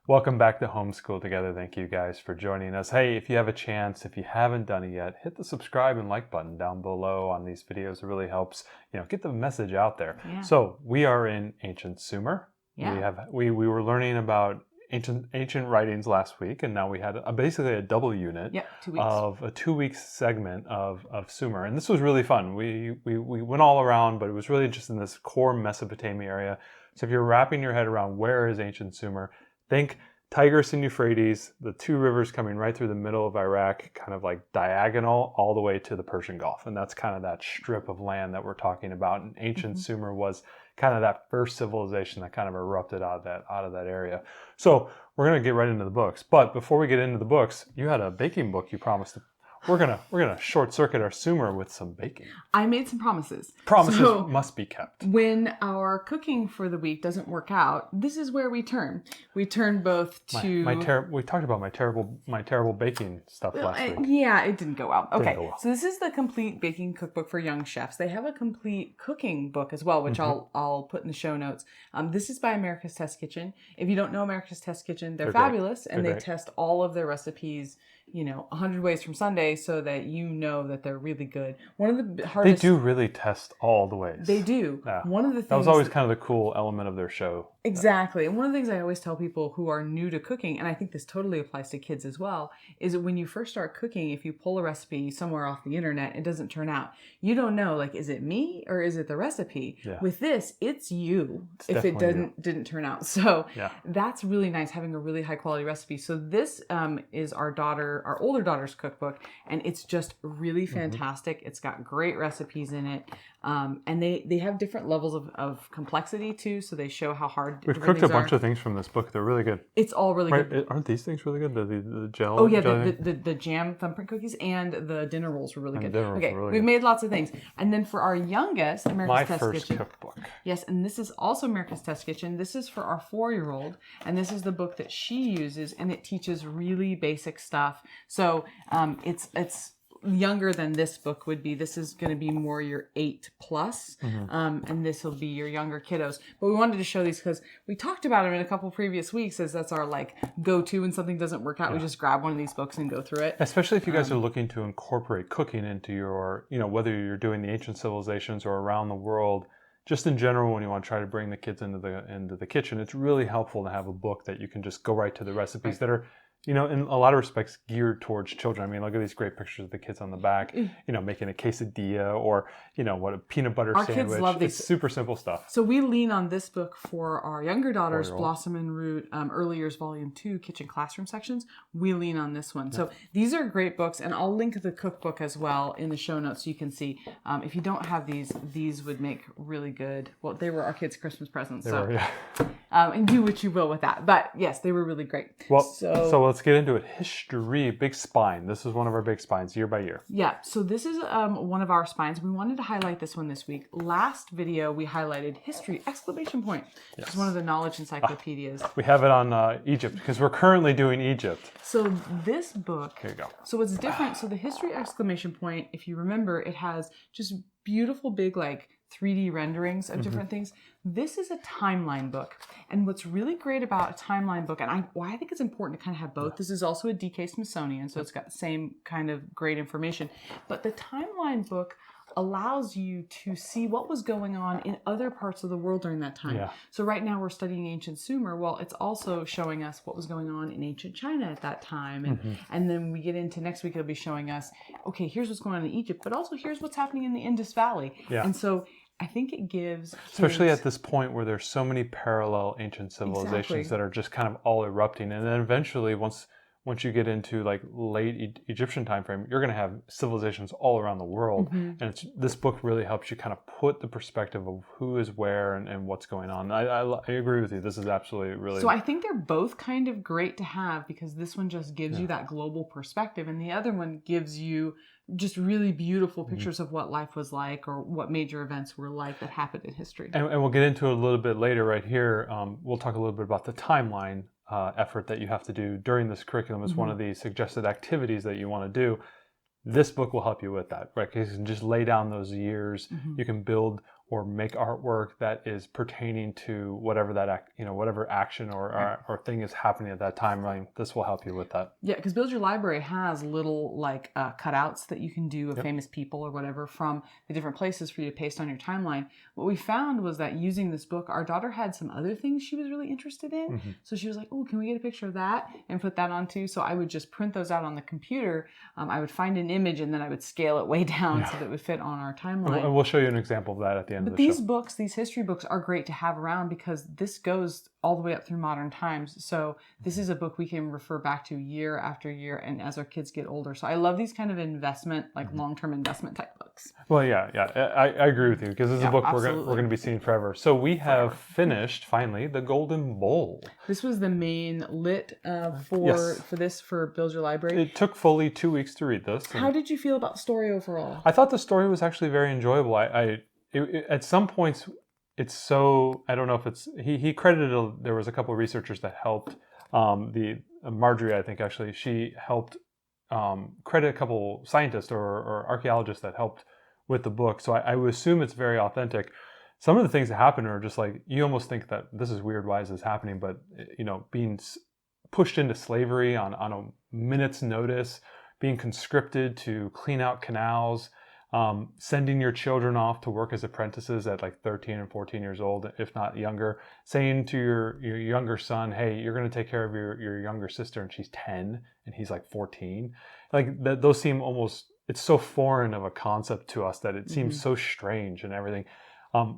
Welcome back to Homeschool Together. Thank you guys for joining us. Hey, if you have a chance, if you haven't done it yet, hit the subscribe and like button down below on these videos. It really helps, get the message out there. Yeah. So we are in ancient Sumer. Yeah. We were learning about ancient writings last week, and now we had basically a double unit 2 weeks. of a 2 week segment of Sumer, and this was really fun. We went all around, but it was really just in this core Mesopotamia area. So if you're wrapping your head around where is ancient Sumer, think Tigris and Euphrates, the two rivers coming right through the middle of Iraq, kind of like diagonal all the way to the Persian Gulf. And that's kind of that strip of land that we're talking about. And ancient Sumer was kind of that first civilization that kind of erupted out of that area. So we're going to get right into the books. But before we get into the books, you had a baking book you promised to. We're gonna short circuit our Sumer with some baking. I made some promises. Promises So must be kept. when our cooking for the week doesn't work out, this is where we turn. We turn both to We talked about my terrible baking stuff last week. Yeah, it didn't go well. Okay, Didn't go well. So this is the complete baking cookbook for young chefs. They have a complete cooking book as well, which I'll put in the show notes. This is by America's Test Kitchen. If you don't know America's Test Kitchen, they're fabulous, and they test all of their recipes 100 ways from Sunday so that you know that they're really good. One of the hardest... They do really test all the ways. They do. Yeah. One of the things... That was always kind of the cool element of their show. Exactly. And one of the things I always tell people who are new to cooking, and I think this totally applies to kids as well, is that when you first start cooking, if you pull a recipe somewhere off the internet, it doesn't turn out. You don't know, is it me or is it the recipe? Yeah. With this, it's you if it didn't turn out. So that's really nice, having a really high quality recipe. So this is our older daughter's cookbook, and it's just really fantastic. It's got great recipes in it. And they have different levels of complexity too, so they show how hard we've cooked a bunch of things from this book. They're really good. It's all really good. Aren't these things really good? The gel? Oh yeah, the jam thumbprint cookies and the dinner rolls were really good. We've made lots of things. And then for our youngest, America's Test Kitchen. My first cookbook. Yes, and this is also America's Test Kitchen. This is for our 4-year-old, and this is the book that she uses, and it teaches really basic stuff. So it's younger than this book would be. This is going to be more your 8+, and this will be your younger kiddos. But we wanted to show these because we talked about them in a couple previous weeks, as that's our go-to when something doesn't work out. We just grab one of these books and go through it. Especially if you guys are looking to incorporate cooking into your, whether you're doing the ancient civilizations or around the world. Just in general, when you want to try to bring the kids into the kitchen, it's really helpful to have a book that you can just go right to the recipes that are, in a lot of respects, geared towards children. I mean, look at these great pictures of the kids on the back, making a quesadilla or, what a peanut butter sandwich. Our kids love these. It's super simple stuff. So we lean on this book for our younger daughters, Blossom and Root, Early Years Volume 2, Kitchen Classroom sections. We lean on this one. So these are great books, and I'll link the cookbook as well in the show notes so you can see. If you don't have these would make really good, well, they were our kids' Christmas presents. They were, yeah. And do what you will with that. But yes, they were really great. Well, so let's get into it. History, big spine. This is one of our big spines, year by year. Yeah, so this is one of our spines. We wanted to highlight this one this week. Last video, we highlighted history, ! It's one of the knowledge encyclopedias. We have it on Egypt, because we're currently doing Egypt. So this book... Here you go. So what's different, so the history ! If you remember, it has just beautiful big 3D renderings of different things. This is a timeline book. And what's really great about a timeline book, and why I think it's important to kind of have both, this is also a DK Smithsonian, so it's got the same kind of great information. But the timeline book allows you to see what was going on in other parts of the world during that time. Yeah. So right now we're studying ancient Sumer. Well, it's also showing us what was going on in ancient China at that time. And then we get into next week, it'll be showing us, okay, here's what's going on in Egypt, but also here's what's happening in the Indus Valley. Yeah. And so I think it gives kids... Especially at this point where there's so many parallel ancient civilizations that are just kind of all erupting. And then eventually, once you get into late Egyptian time frame, you're going to have civilizations all around the world. And this book really helps you kind of put the perspective of who is where and what's going on. I agree with you. This is absolutely really... So I think they're both kind of great to have, because this one just gives you that global perspective, and the other one gives you just really beautiful pictures of what life was like, or what major events were like that happened in history. And we'll get into it a little bit later right here. We'll talk a little bit about the timeline effort that you have to do during this curriculum as one of the suggested activities that you want to do. This book will help you with that, right? Because you can just lay down those years. You can build or make artwork that is pertaining to whatever whatever action or thing is happening at that time, right? This will help you with that. Yeah, because Build Your Library has little like cutouts that you can do of Yep. famous people or whatever from the different places for you to paste on your timeline. What we found was that using this book, our daughter had some other things she was really interested in. Mm-hmm. So she was like, oh, can we get a picture of that and put that on too? So I would just print those out on the computer. I would find an image and then I would scale it way down so that it would fit on our timeline. And we'll show you an example of that at the end But of the these show. books, these history books, are great to have around because this goes all the way up through modern times. So this is a book we can refer back to year after year and as our kids get older. So I love these kind of investment, like long-term investment type books. Well, yeah. I agree with you because this is a book we're absolutely. going to be seeing forever. So we have finished, finally, The Golden Bowl. This was the main lit for Build Your Library. It took fully 2 weeks to read this. How did you feel about the story overall? I thought the story was actually very enjoyable. At some points, it's so, I don't know if it's, he credited, there was a couple of researchers that helped, Marjorie, I think actually, she helped credit a couple scientists or archaeologists that helped with the book. So I would assume it's very authentic. Some of the things that happen are just like, you almost think that this is weird, why is this happening? But, being pushed into slavery on a minute's notice, being conscripted to clean out canals, sending your children off to work as apprentices at like 13 and 14 years old, if not younger, saying to your younger son, hey, you're going to take care of your younger sister and she's 10 and he's like 14. Like those seem almost, it's so foreign of a concept to us that it seems so strange and everything.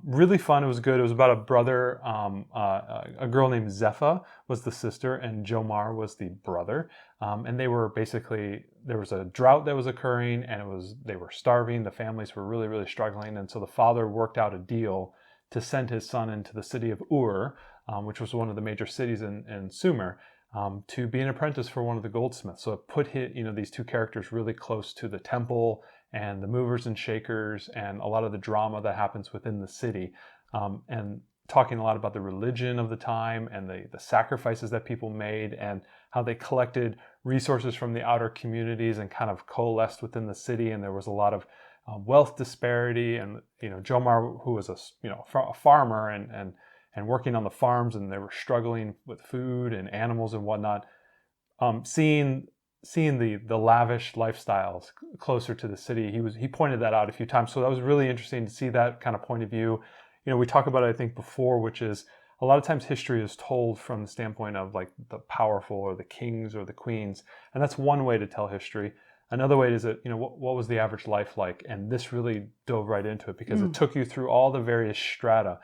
Really fun. It was good. It was about a brother. A girl named Zepha was the sister, and Jomar was the brother. And they were basically, there was a drought that was occurring, and they were starving. The families were really, really struggling, and so the father worked out a deal to send his son into the city of Ur, which was one of the major cities in Sumer, to be an apprentice for one of the goldsmiths. So it put these two characters really close to the temple and the movers and shakers and a lot of the drama that happens within the city, and talking a lot about the religion of the time and the sacrifices that people made and how they collected resources from the outer communities and kind of coalesced within the city. And there was a lot of wealth disparity. And Jomar, who was a farmer and working on the farms, and they were struggling with food and animals and whatnot, seeing the lavish lifestyles closer to the city. He pointed that out a few times. So that was really interesting to see that kind of point of view. We talk about it, I think, before, which is a lot of times history is told from the standpoint of like the powerful or the kings or the queens. And that's one way to tell history. Another way is that, what was the average life like? And this really dove right into it because it took you through all the various strata.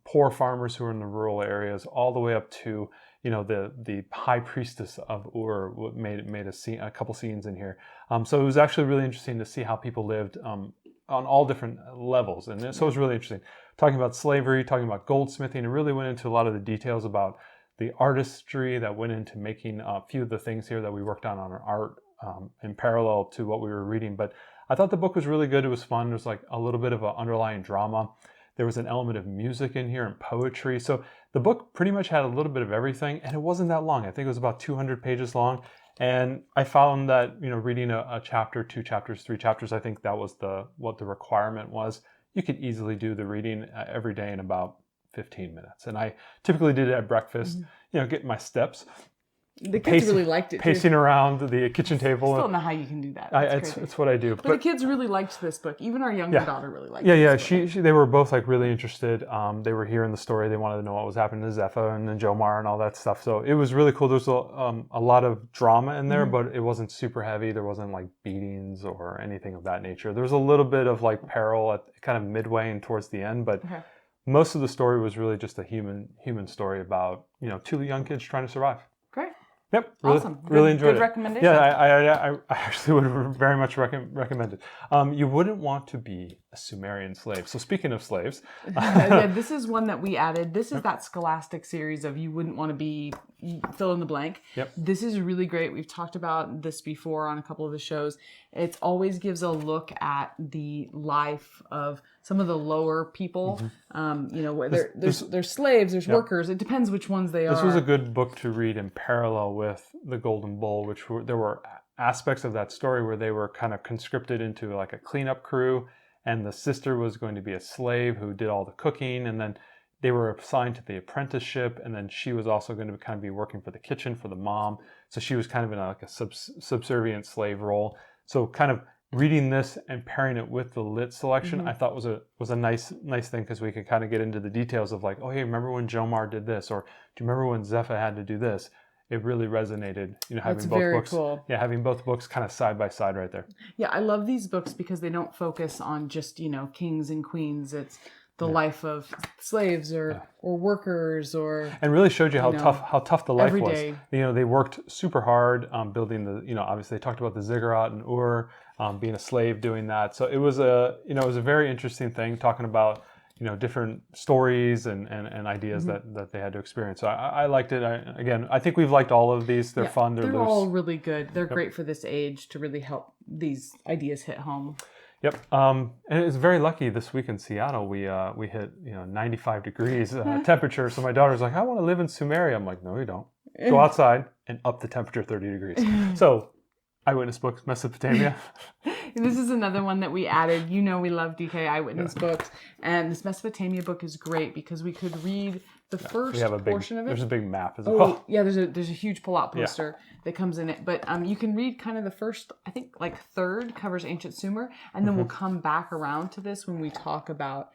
Poor farmers who were in the rural areas, all the way up to the high priestess of Ur made a couple scenes in here. So it was actually really interesting to see how people lived on all different levels, and so it was really interesting. Talking about slavery, talking about goldsmithing, it really went into a lot of the details about the artistry that went into making a few of the things here that we worked on our art in parallel to what we were reading. But I thought the book was really good. It was fun. It was like a little bit of an underlying drama. There was an element of music in here and poetry. So the book pretty much had a little bit of everything, and it wasn't that long. I think it was about 200 pages long. And I found that, reading a chapter, 2 chapters, 3 chapters, I think that was what the requirement was. You could easily do the reading every day in about 15 minutes. And I typically did it at breakfast, get my steps. The kids really liked it too. Pacing around the kitchen table. I don't know how you can do that. It's what I do. But the kids really liked this book. Even our younger daughter really liked it. Yeah. They were both like really interested. They were hearing the story. They wanted to know what was happening to Zepha and Jomar and all that stuff. So it was really cool. There's a lot of drama in there, but it wasn't super heavy. There wasn't like beatings or anything of that nature. There was a little bit of like peril at kind of midway and towards the end, but most of the story was really just a human story about 2 young kids trying to survive. Great. Yep. Awesome. Really enjoyed it. Good recommendation. Yeah, I actually would very much recommend it. You wouldn't want to be a Sumerian slave. So speaking of slaves. This is one that we added. This is that Scholastic series of you wouldn't want to be fill in the blank. Yep. This is really great. We've talked about this before on a couple of the shows. It always gives a look at the life of some of the lower people. There's slaves, there's workers. It depends which ones they are. This was a good book to read in parallel with The Golden Bowl, there were aspects of that story where they were kind of conscripted into like a cleanup crew, and the sister was going to be a slave who did all the cooking, and then they were assigned to the apprenticeship, and then she was also going to kind of be working for the kitchen for the mom. So she was kind of in like a subservient slave role. So kind of reading this and pairing it with the lit selection, I thought was a nice thing, because we could kind of get into the details of like, oh, hey, remember when Jomar did this, or do you remember when Zepha had to do this? It really resonated, having That's both very books. cool. Yeah, having both books kind of side by side right there. Yeah, I love these books because they don't focus on just, kings and queens. It's the life of slaves or workers, or and really showed you how tough the life every was. day. They worked super hard building the, obviously they talked about the ziggurat and Ur, being a slave doing that. So it was a very interesting thing, talking about different stories and ideas that they had to experience. So I liked it. I think we've liked all of these. They're fun. They're loose. All really good. They're great for this age to really help these ideas hit home. Yep. And it's very lucky this week in Seattle. We hit 95 degrees temperature. So my daughter's like, I want to live in Sumeria. I'm like, no, you don't. Go outside and up the temperature 30 degrees. So eyewitness books, Mesopotamia. This is another one that we added. We love DK eyewitness books, and this Mesopotamia book is great because we could read the first portion of it. There's a big map as well. Yeah, there's a huge pull-out poster that comes in it. But you can read kind of the first, I think, like third covers ancient Sumer, and then we'll come back around to this when we talk about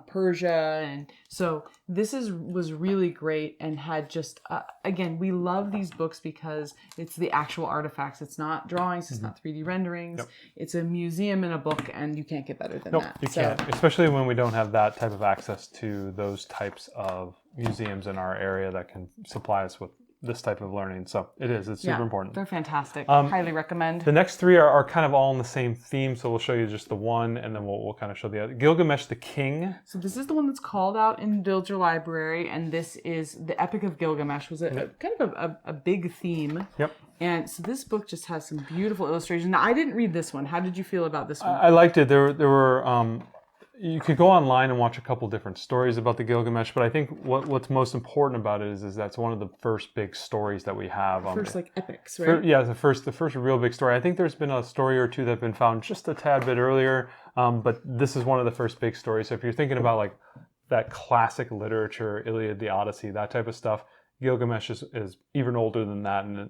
Persia. And so this was really great, and had just again, we love these books because it's the actual artifacts. It's not drawings. It's not 3D renderings. Yep. It's a museum in a book, and you can't get better than that. You can't, especially when we don't have that type of access to those types of museums in our area that can supply us with this type of learning. So it's super important. They're fantastic. Highly recommend. The next three are kind of all in the same theme, so we'll show you just the one, and then we'll kind of show the other. Gilgamesh the King. So this is the one that's called out in Build Your Library, and this is the Epic of Gilgamesh. Was a kind of a big theme. Yep. And so this book just has some beautiful illustrations. Now, I didn't read this one. How did you feel about this one? I liked it. There were you could go online and watch a couple different stories about the Gilgamesh, but I think what's most important about it is that's one of the first big stories that we have. First epics, right? The first real big story. I think there's been a story or two that have been found just a tad bit earlier, but this is one of the first big stories. So if you're thinking about like that classic literature, Iliad, the Odyssey, that type of stuff, Gilgamesh is even older than that, and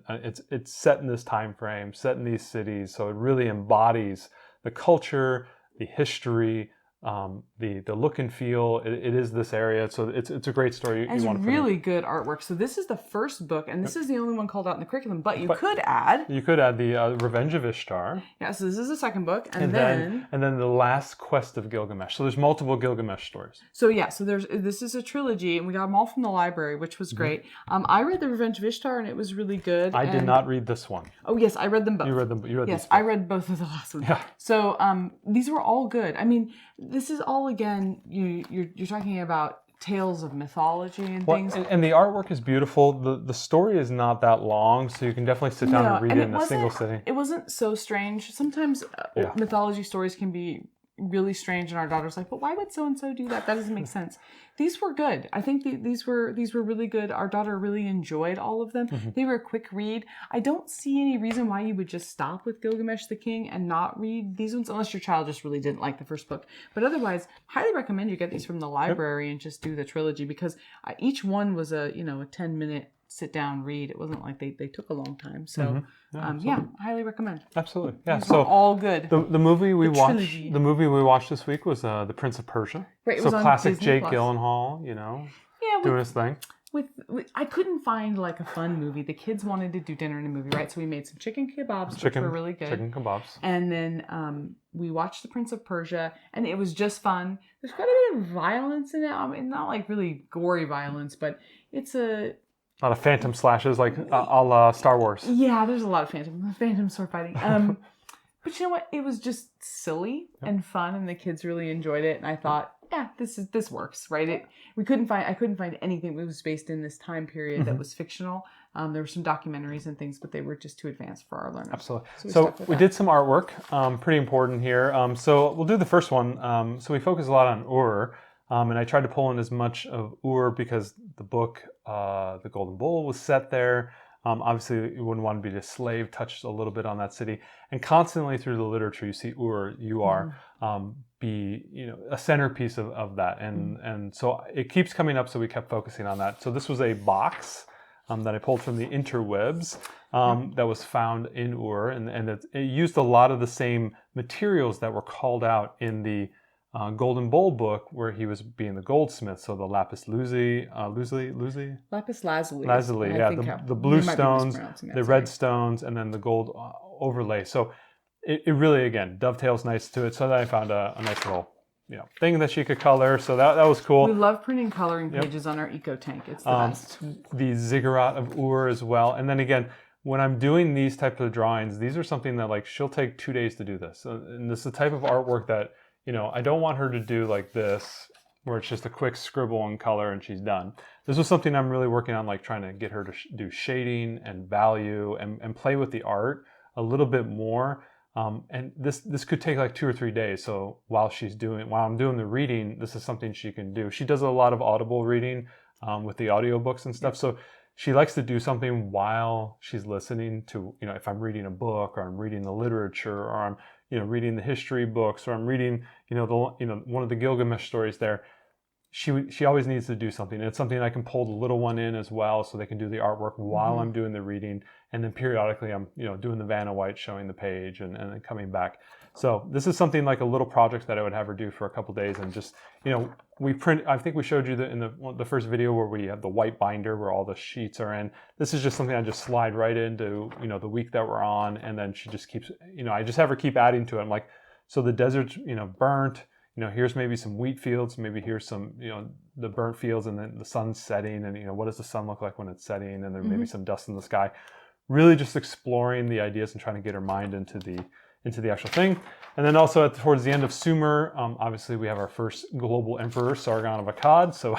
it's set in this time frame, set in these cities, so it really embodies the culture, the history, the look and feel. It is this area, so it's a great story. It's really good artwork. So this is the first book, and this is the only one called out in the curriculum. But you could add the Revenge of Ishtar. Yeah, so this is the second book, and then the Last Quest of Gilgamesh. So there's multiple Gilgamesh stories. So this is a trilogy, and we got them all from the library, which was great. I read the Revenge of Ishtar, and it was really good. I did not read this one. Oh yes, I read them both. You read them. Yes, I read both of the last ones. Yeah. So these were all good. I mean, this is all again. You're talking about tales of mythology and things. And the artwork is beautiful. The story is not that long, so you can definitely sit down and read it in a single sitting. It wasn't so strange. Sometimes mythology stories can be really strange, and our daughter's like, but why would so and so do that? That doesn't make sense. These were good. I think these were really good. Our daughter really enjoyed all of them. They were a quick read. I don't see any reason why you would just stop with Gilgamesh the King and not read these ones, unless your child just really didn't like the first book. But otherwise, highly recommend you get these from the library and just do the trilogy, because each one was a 10-minute sit down read. It wasn't like they took a long time. So highly recommend. Absolutely. Yeah. These were all good. The movie we watched this week was The Prince of Persia. Right, it so was on classic Disney Jake Plus. Gyllenhaal, doing his thing. With I couldn't find like a fun movie. The kids wanted to do dinner in a movie, right? So we made some chicken kebabs, which were really good. Chicken kebabs. And then we watched The Prince of Persia, and it was just fun. There's quite a bit of violence in it. I mean, not like really gory violence, but it's a lot of phantom slashes, like a la Star Wars. Yeah, there's a lot of phantom sword fighting. But you know what? It was just silly and fun, and the kids really enjoyed it. And I thought, this works, right? I couldn't find anything that was based in this time period that was fictional. There were some documentaries and things, but they were just too advanced for our learners. Absolutely. So we did some artwork, pretty important here. So we'll do the first one. So we focus a lot on Ur. And I tried to pull in as much of Ur because the book, The Golden Bowl, was set there. Obviously, you wouldn't want to be a slave, touched a little bit on that city. And constantly through the literature, you see you are, be, a centerpiece of that. And so it keeps coming up, so we kept focusing on that. So this was a box that I pulled from the interwebs that was found in Ur. And it used a lot of the same materials that were called out in the Golden Bowl book, where he was being the goldsmith. So the lapis lazuli, Lapis lazuli. lazuli, yeah, the blue stones, the red stones, and then the gold overlay. So it really, again, dovetails nice to it. So then I found a nice little thing that she could color. So that was cool. We love printing coloring pages on our eco tank. It's the best. The ziggurat of Ur as well. And then again, when I'm doing these types of drawings, these are something that, like, she'll take 2 days to do this. And this is the type of artwork that, I don't want her to do like this, where it's just a quick scribble and color and she's done. This was something I'm really working on, like trying to get her to do shading and value and play with the art a little bit more. And this could take like 2 or 3 days. So while I'm doing the reading, this is something she can do. She does a lot of audible reading with the audiobooks and stuff. So she likes to do something while she's listening to, if I'm reading a book, or I'm reading the literature, or I'm, reading the history books, or I'm reading, one of the Gilgamesh stories there. She always needs to do something. And it's something I can pull the little one in as well, so they can do the artwork while I'm doing the reading. And then periodically I'm, doing the Vanna White, showing the page and then coming back. So this is something like a little project that I would have her do for a couple days, and just, we print, I think we showed you in the first video where we have the white binder where all the sheets are in. This is just something I just slide right into, the week that we're on, and then she just keeps, I just have her keep adding to it. I'm like, so the desert's, burnt, here's maybe some wheat fields, maybe here's some, the burnt fields, and then the sun's setting, and, what does the sun look like when it's setting, and there may be some dust in the sky. Really just exploring the ideas and trying to get her mind into the actual thing. And then also towards the end of Sumer, obviously we have our first global emperor, Sargon of Akkad. So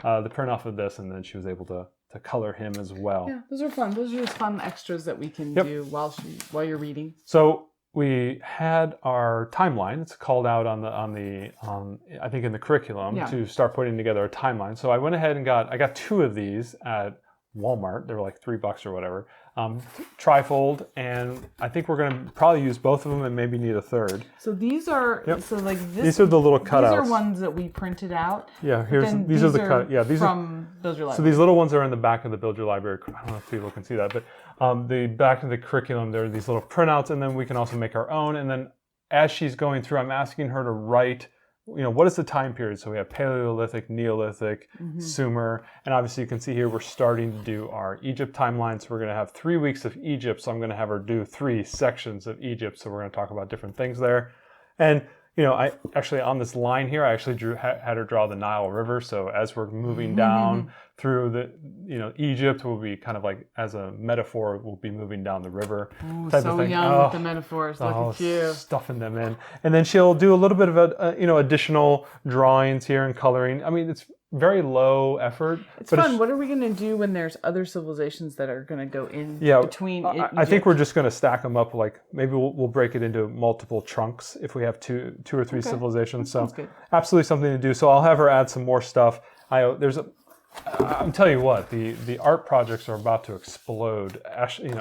the print off of this, and then she was able to color him as well. Yeah, those are fun. Those are just fun extras that we can do while you're reading. So we had our timeline. It's called out on I think in the curriculum to start putting together a timeline. So I went ahead and I got 2 of these at Walmart. They were like $3 or whatever. Trifold, and I think we're going to probably use both of them and maybe need a third. So these are these are the little cutouts. These are ones that we printed out. Yeah, these are the cut. Yeah, these from Build Your Library. So these little ones are in the back of the Build Your Library. I don't know if people can see that, but the back of the curriculum, there are these little printouts, and then we can also make our own. And then as she's going through, I'm asking her to write, what is the time period? So we have Paleolithic, Neolithic, Sumer, and obviously you can see here we're starting to do our Egypt timeline. So we're going to have 3 weeks of Egypt. So I'm going to have her do 3 sections of Egypt. So we're going to talk about different things there. And I actually, on this line here, I actually had her draw the Nile River. So as we're moving down through the, Egypt will be kind of like, as a metaphor, we'll be moving down the river. Ooh, so young with the metaphors. Look at you. Stuffing them in. And then she'll do a little bit of additional drawings here and coloring. I mean, it's very low effort. It's fun. What are we going to do when there's other civilizations that are going to go in between? I think we're just going to stack them up. Like maybe we'll break it into multiple chunks if we have two or three civilizations. So absolutely something to do. So I'll have her add some more stuff. I'm telling you what, the art projects are about to explode. Actually,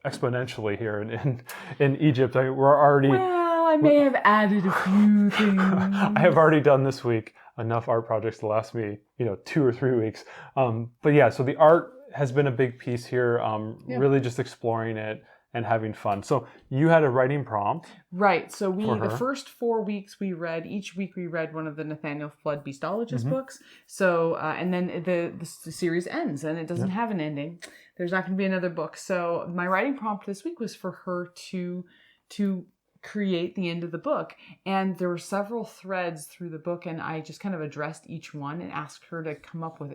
exponentially here in Egypt. We're already. Well, I may have added a few things. I have already done this week enough art projects to last me, 2 or 3 weeks. But yeah, so the art has been a big piece here. Really just exploring it and having fun. So you had a writing prompt. Right. So the first 4 weeks each week we read one of the Nathaniel Flood Beastologist books. So, and then the series ends and it doesn't have an ending. There's not going to be another book. So my writing prompt this week was for her to create the end of the book, and there were several threads through the book, and I just kind of addressed each one and asked her to come up with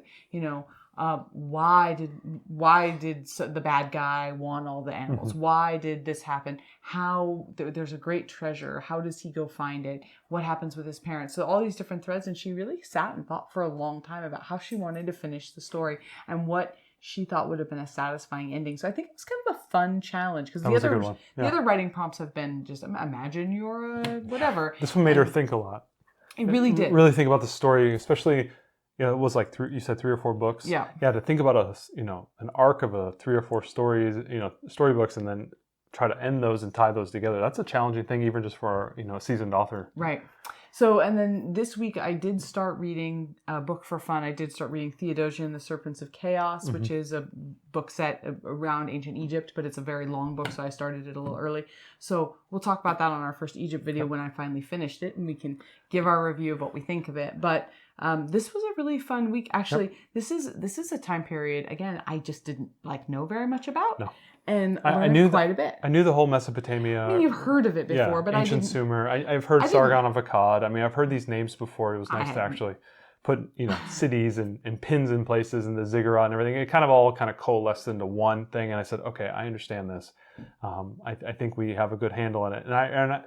why did the bad guy want all the animals? Why did this happen? How there's a great treasure, how does he go find it? What happens with his parents? So all these different threads, and she really sat and thought for a long time about how she wanted to finish the story and what she thought would have been a satisfying ending. So I think it was kind of a fun challenge, because the other writing prompts have been just imagine you're a whatever. This one made her think a lot. It really did. Really think about the story, especially, it was like you said 3 or 4 books. Yeah. Yeah, to think about an arc of 3 or 4 stories, storybooks, and then try to end those and tie those together. That's a challenging thing, even just for a seasoned author. Right. So, and then this week I did start reading a book for fun. I did start reading Theodosia and the Serpents of Chaos, which is a book set around ancient Egypt, but it's a very long book, so I started it a little early. So we'll talk about that on our first Egypt video when I finally finished it, and we can give our review of what we think of it. But this was a really fun week. Actually, this is a time period, again, I just didn't know very much about. No. And I learned knew quite a bit. I knew the whole Mesopotamia. I mean, you've heard of it before, but ancient I didn't. Sumer. I've heard Sargon of Akkad. I mean, I've heard these names before. It was nice to actually put cities and pins in places and the ziggurat and everything. It kind of coalesced into one thing, and I said, okay, I understand this. I think we have a good handle on it. And I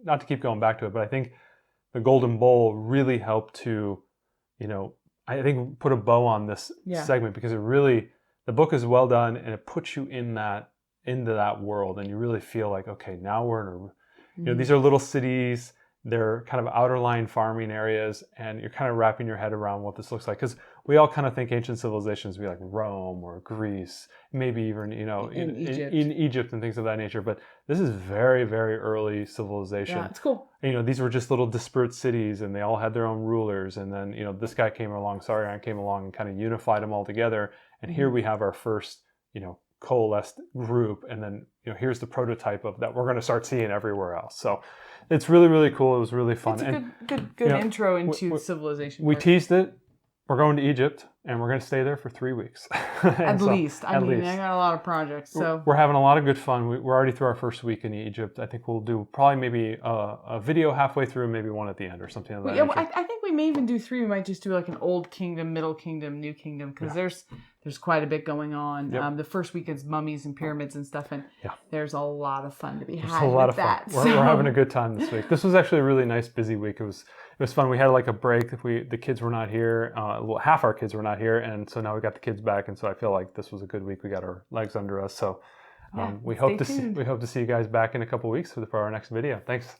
not to keep going back to it, but I think the Golden Bowl really helped to, I think put a bow on this segment, because it really, the book is well done and it puts you into that world, and you really feel like, okay, now we're in these are little cities. They're kind of outer-lying farming areas, and you're kind of wrapping your head around what this looks like. Because we all kind of think ancient civilizations would be like Rome or Greece, maybe even, in Egypt and things of that nature. But this is very, very early civilization. Yeah, it's cool. These were just little disparate cities, and they all had their own rulers. And then, this guy came along, Sargon came along, and kind of unified them all together. And here we have our first, coalesced group, and then here's the prototype of that we're going to start seeing everywhere else. So it's really, really cool. It was really fun. It's a good intro into civilization. We teased it. We're going to Egypt, and we're going to stay there for 3 weeks. At least. I got a lot of projects. So we're having a lot of good fun. We're already through our first week in Egypt. I think we'll do probably maybe a video halfway through, maybe one at the end or something like that. Yeah, I think we may even do 3. We might just do like an old kingdom, middle kingdom, new kingdom, because there's quite a bit going on. Yep. The first week is mummies and pyramids and stuff, and there's a lot of fun to be had with that. We're having a good time this week. This was actually a really nice, busy week. It was fun. We had like a break. The kids were not here. Half our kids were not here, and so now we got the kids back, and so I feel like this was a good week. We got our legs under us. So we hope to see you guys back in a couple weeks for our next video. Thanks.